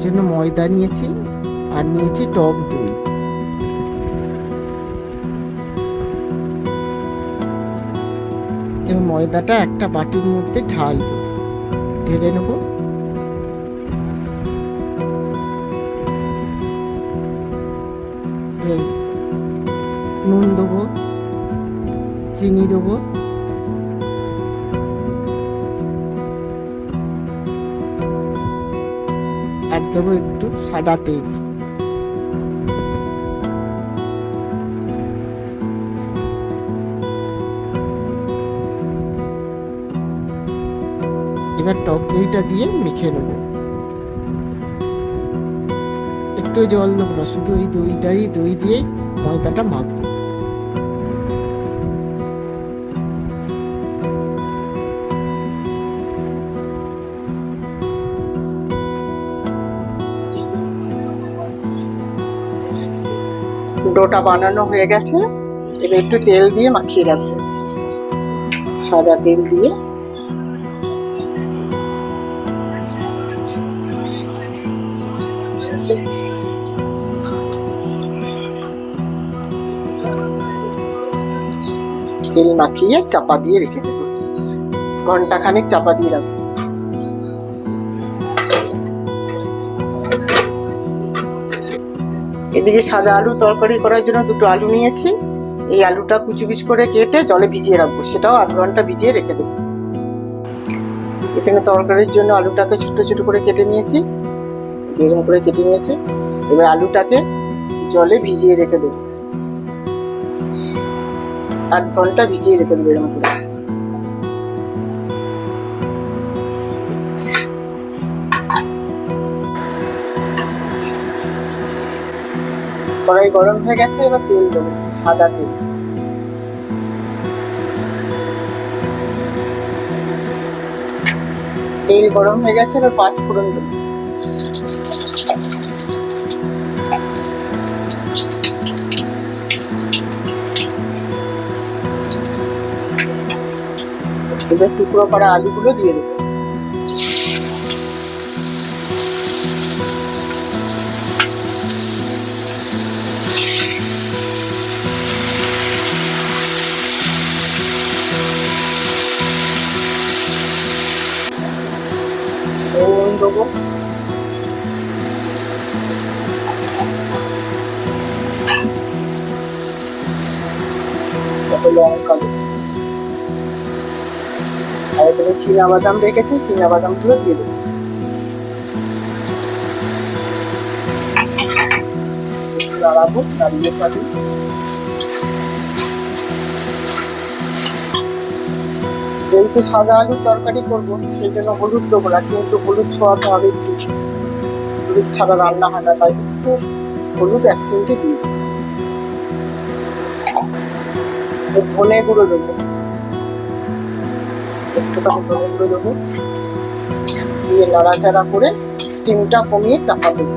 জন্য ময়দা নিয়েছি আর নিয়েছি টক দই। এবার ময়দাটা একটা বাটির মধ্যে ঢেলে নেব। নুন দেবো, চিনি দেবো, আর দেবো একটু সাদা তেল। এবার টক দইটা দিয়ে মেখে নেবো। একটু জল দেবো না, শুধু এই দই দিয়েই ময়দাটা মাখবো। ডোটা বানানো হয়ে গেছে, এবার একটু তেল দিয়ে মাখিয়ে রাখবো, সাদা তেল দিয়ে। তেল মাখিয়ে চাপা দিয়ে রেখে দেবো, ঘন্টা খানেক চাপা দিয়ে রাখবো। এদিকে সাদা আলু তরকারি করার জন্য দুটো আলু নিয়েছি। এই আলুটা কুচি কুচি করে কেটে জলে ভিজিয়ে রাখবো, সেটাও আধ ঘন্টা ভিজিয়ে রেখে দেবো। এখানে তরকারির জন্য আলুটাকে ছোট ছোট করে কেটে নিয়েছি, এরকম করে কেটে নিয়েছি। এবার আলুটাকে জলে ভিজিয়ে রেখে দেবো, আধ ঘন্টা ভিজিয়ে রেখে দেবো এরকম করে। কড়াই গরম হয়ে গেছে, এবার তেল দেবো, সাদা তেল। তেল গরম হয়ে গেছে, এবার 5 ফোড়ন দেবো। এবার টুকরো করা আলুগুলো দিয়ে দেবো। নুন দেবো, লঙ্কা দেবো, আর এখানে চীনাবাদাম রেখেছি, চীনাবাদামগুলো দিয়ে দেবো। নাড়াবো, নাড়িয়ে পাবি। যেহেতু সাদা আলুর তরকারি করবো, সেই জন্য হলুদ দেবো না, কিন্তু হলুদ ছোঁয়াতে হবে একটু, হলুদ ছাড়া রান্না হয় না, তাই একটু হলুদ 1 চিমটি দিয়ে দেবো। ধনে গুঁড়ো দেবো, একটুখানি ধনে গুঁড়ো দেবো, দিয়ে নাড়াচাড়া করে স্টিমটা কমিয়ে চাপা দেবো।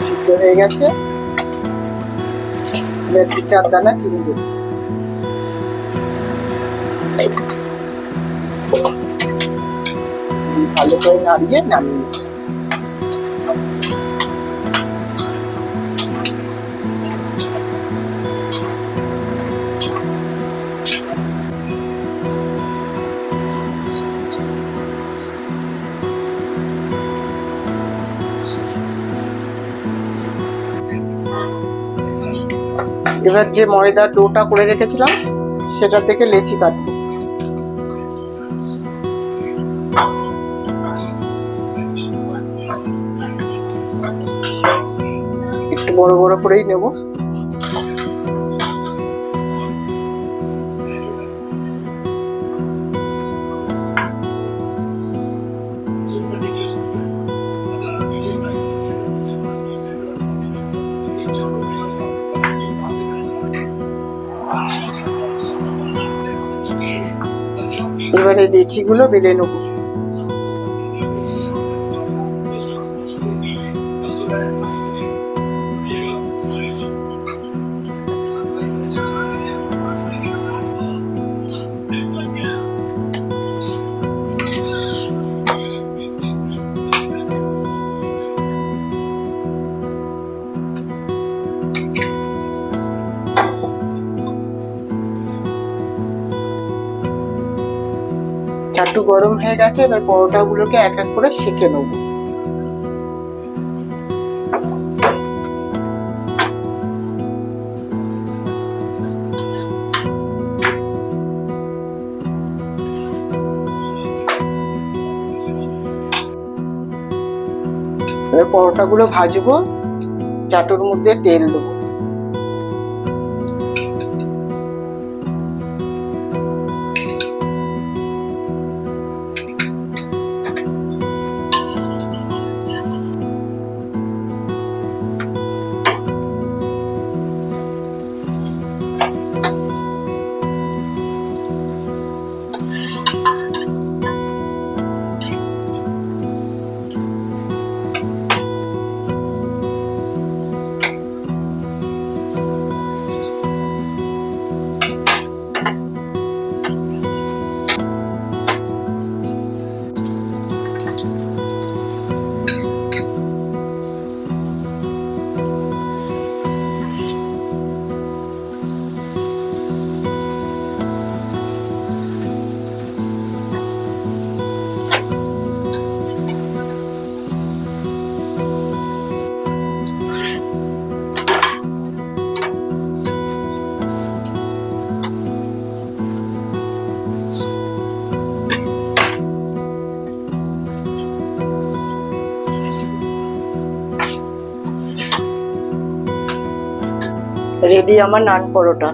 সিদ্ধ হয়ে গেছে, এবার 2-4 দানা চিনি দেবো। ভালো করে নাড়িয়ে নামিয়ে নেবো। এবার যে ময়দার ডোটা করে রেখেছিলাম, সেটা থেকে লেচি কাটবো। একটু বড় বড় করেই নেব। এবারে লেচিগুলো বেলে নেব। চাটু গরম হয়ে গেছে, এবার পরোটাগুলোকে এক এক করে সেঁকে নেব। এবার পরোটাগুলো ভাজবো, চাটুর মধ্যে তেল দেবো। রেডি আমার নান পরোটা।